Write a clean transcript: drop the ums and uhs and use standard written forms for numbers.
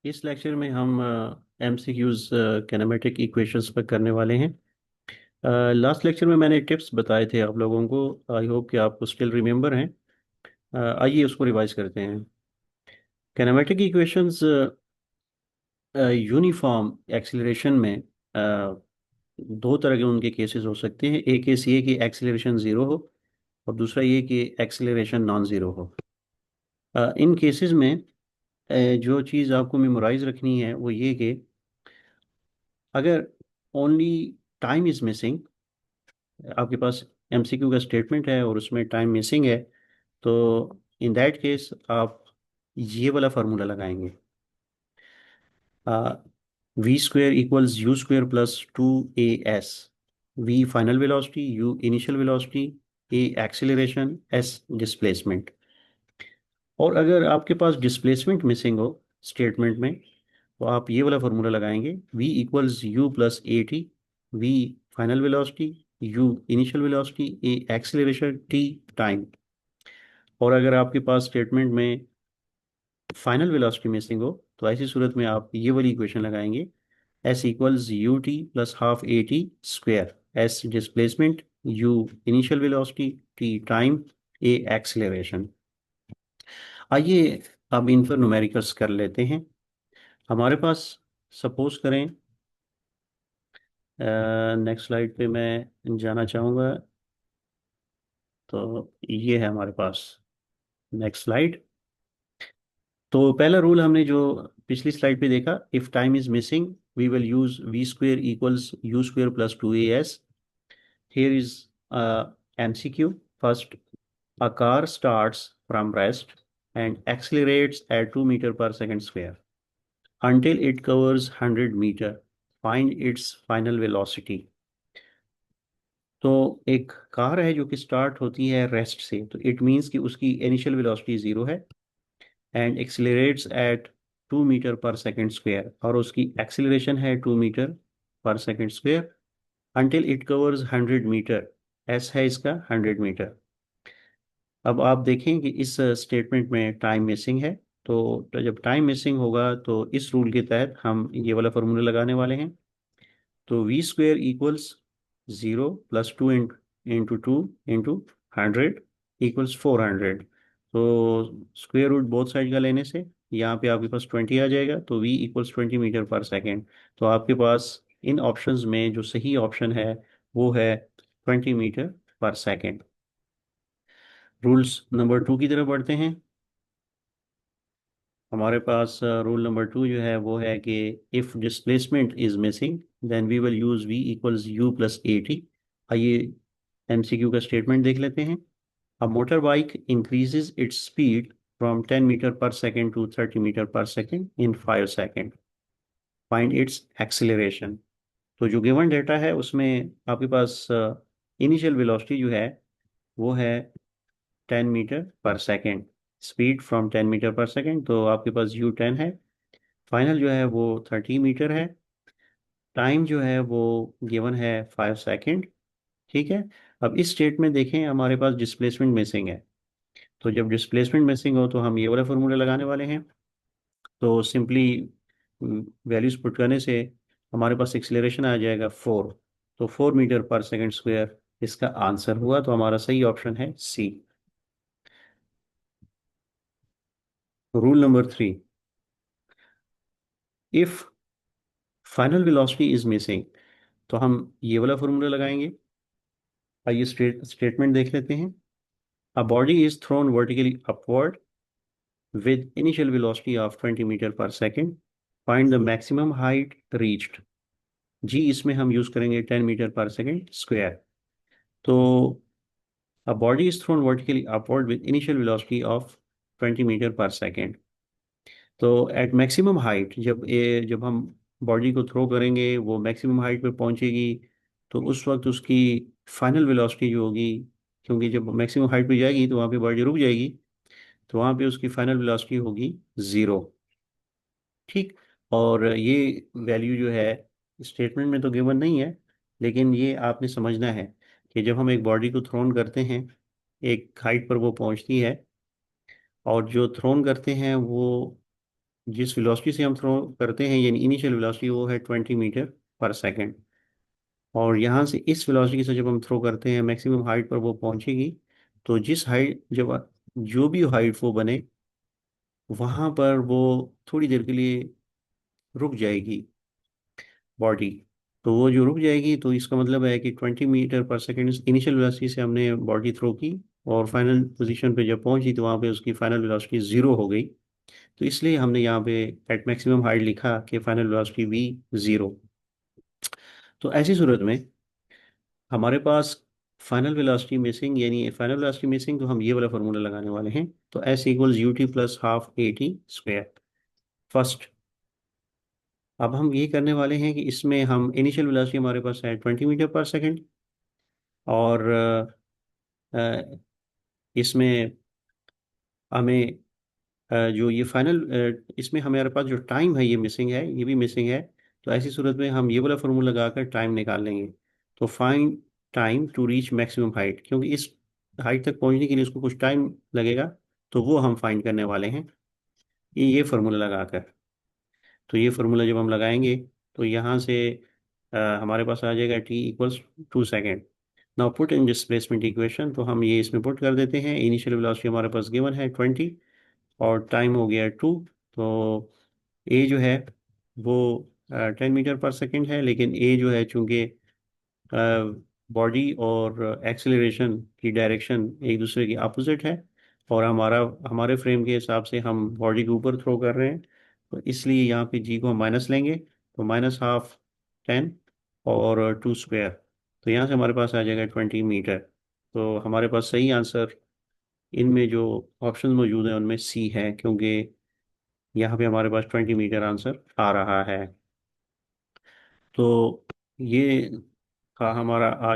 इस लेक्चर में हम एमसीक्यूज कैनेमेटिक इक्वेशंस पर करने वाले हैं। लास्ट लेक्चर में मैंने टिप्स बताए थे आप लोगों को। आई होप कि आपको स्टिल रिमेंबर हैं। आइए उसको रिवाइज करते हैं। कैनेमेटिक इक्वेशंस यूनिफॉर्म एक्सीलरेशन में दो तरह के उनके केसेस हो सकते हैं। एक केस ये कि एक्सीलरेशन ज़ीरो हो और दूसरा ये कि एक्सीलरेशन नॉन ज़ीरो हो। इन केसेस में जो चीज़ आपको मेमोराइज रखनी है वो ये कि अगर ओनली टाइम इज मिसिंग, आपके पास एमसीक्यू का स्टेटमेंट है और उसमें टाइम मिसिंग है, तो इन दैट केस आप ये वाला फार्मूला लगाएंगे। V square equals U square plus 2 AS। V final velocity, U initial velocity, A acceleration, S displacement. और अगर आपके पास डिस्प्लेसमेंट मिसिंग हो स्टेटमेंट में, तो आप ये वाला फार्मूला लगाएंगे। v equals U plus A T. V final velocity, U initial velocity, A acceleration, T time. और अगर आपके पास स्टेटमेंट में फाइनल वेलोसिटी मिसिंग हो, तो ऐसी सूरत में आप ये वाली इक्वेशन लगाएंगे। s equals U T plus half A T square. S displacement, you initial velocity, T time, A acceleration. आइए अब इन पर न्यूमेरिकल्स कर लेते हैं। हमारे पास, सपोज करें, नेक्स्ट स्लाइड पे मैं जाना चाहूँगा। तो ये है हमारे पास नेक्स्ट स्लाइड। तो पहला रूल हमने जो पिछली स्लाइड पे देखा, if time is missing we will use V square equals U square plus 2 AS। Here is MCQ। First, a car starts from rest and accelerates at 2 meter per second square until it covers 100 meter. Find its final velocity. तो एक car है जो कि start होती है rest से, तो it means कि उसकी इनिशियल वेलोसिटी ज़ीरो है and accelerates at 2 metre per second square, और उसकी एक्सिलरेशन है 2 metre per second square until it covers 100 metre. S है इसका 100 मीटर। अब आप देखें कि इस स्टेटमेंट में टाइम मिसिंग है। तो जब टाइम मिसिंग होगा तो इस रूल के तहत हम ये वाला फॉर्मूला लगाने वाले हैं। तो V square equals zero plus two into two into 100 equals 400। तो स्क्वेयर रूट बोथ साइड का लेने से यहाँ पे आपके पास 20 आ जाएगा, तो v equals 20 metre per second. तो आपके पास इन ऑप्शंस में जो सही ऑप्शन है वो है 20 metre per second. Rules number two की तरफ बढ़ते हैं। हमारे पास रूल नंबर टू जो है वो है कि if displacement is missing then we will use v equals U plus A T. आइए एमसीक्यू का स्टेटमेंट देख लेते हैं। A motor bike increases its speed from 10 metre per second to 30 metre per second in 5 second. Find its acceleration. तो जो given data है उसमें आपके पास इनिशियल वेलोसिटी जो है वो है 10 metre per second. Speed from 10 metre per second, तो आपके पास u10 है। फाइनल जो है वो 30 मीटर है। टाइम जो है वो गिवन है 5 सेकेंड। ठीक है। अब इस स्टेट में देखें हमारे पास डिस्प्लेसमेंट मिसिंग है। तो जब डिस्प्लेसमेंट मिसिंग हो तो हम ये वाला फॉर्मूला लगाने वाले हैं। तो सिंपली वैल्यूज पुट करने से हमारे पास एक्सेलरेशन आ जाएगा 4। तो 4 मीटर पर सेकेंड स्क्वायर इसका आंसर हुआ। तो हमारा सही ऑप्शन है C. Rule number three, if final velocity is missing, तो हम ये वाला फॉर्मूला लगाएंगे। आइए स्टेटमेंट देख लेते हैं। A body is thrown vertically upward with initial velocity of 20 metre per second. Find the maximum height reached. G इसमें हम यूज करेंगे 10 मीटर पर सेकेंड स्क्वायर। तो a body is thrown vertically upward with initial velocity of 20 metre per second. तो eight maximum height, जब हम body को throw करेंगे वो मैक्सिमम हाइट पे पहुंचेगी, तो उस वक्त उसकी फाइनल वेलोसिटी जो होगी, क्योंकि जब मैक्सिमम हाइट पे जाएगी तो वहाँ पे बॉडी रुक जाएगी, तो वहाँ पे उसकी फाइनल वेलोसिटी होगी ज़ीरो। ठीक। और ये वैल्यू जो है स्टेटमेंट में तो गिवन नहीं है, लेकिन ये आपने समझना है कि जब हम एक बॉडी को थ्रोन करते हैं, एक हाइट पर वो पहुंचती है, और जो थ्रोन करते हैं वो जिस वेलोसिटी से हम थ्रो करते हैं, यानी इनिशियल वेलोसिटी, वो है 20 मीटर पर सेकेंड। और यहाँ से इस वेलोसिटी से जब हम थ्रो करते हैं मैक्सिमम हाइट पर वो पहुंचेगी। तो जिस हाइट, जब जो भी हाइट वो बने, वहां पर वो थोड़ी देर के लिए रुक जाएगी बॉडी। तो वो जो रुक जाएगी, तो इसका मतलब है कि 20 metre per second initial velocity से हमने बॉडी थ्रो की, और फाइनल पोजीशन पे जब पहुंची तो वहां पे उसकी फाइनल वेलोसिटी जीरो हो गई। तो इसलिए हमने यहाँ पे एट मैक्सिमम हाइट लिखा कि फाइनल वेलोसिटी वी जीरो। तो ऐसी सूरत में हमारे पास फाइनल वेलोसिटी मिसिंग, यानी फाइनल वेलोसिटी मिसिंग, तो हम ये वाला फॉर्मूला लगाने वाले हैं। तो S equals U T plus half A T square first. अब हम ये करने वाले हैं कि इसमें हम इनिशियल वेलोसिटी हमारे पास है 20 मीटर पर सेकेंड, और इसमें हमें जो ये फाइनल, इसमें हमारे पास जो टाइम है ये मिसिंग है, ये भी मिसिंग है। तो ऐसी सूरत में हम ये वाला फॉर्मूला लगाकर टाइम निकाल लेंगे। तो find time to reach maximum height, क्योंकि इस हाइट तक पहुंचने के लिए उसको कुछ टाइम लगेगा, तो वो हम फाइंड करने वाले हैं ये फार्मूला लगाकर। तो ये फार्मूला जब हम लगाएंगे, तो यहाँ से हमारे पास आ जाएगा t = 2 second. Now put in displacement equation, तो हम ये इसमें पुट कर देते हैं। इनिशियल वेलोसिटी हमारे पास गिवन है 20, और टाइम हो गया 2। तो ए जो है वो 10 मीटर पर सेकेंड है, लेकिन ए जो है चूंकि बॉडी और एक्सेलरेशन की डायरेक्शन एक दूसरे की अपोजिट है, और हमारे फ्रेम के हिसाब से हम बॉडी के ऊपर थ्रो कर रहे हैं, तो इसलिए यहाँ पे जी को हम माइनस लेंगे। तो -12 10 और 2 स्क्वायर। तो यहाँ से हमारे पास आ जाएगा 20 मीटर। तो हमारे पास सही आंसर इनमें जो ऑप्शन मौजूद है उनमें सी है, क्योंकि यहाँ पे हमारे पास 20 मीटर आंसर आ रहा है। तो ये था हमारा आज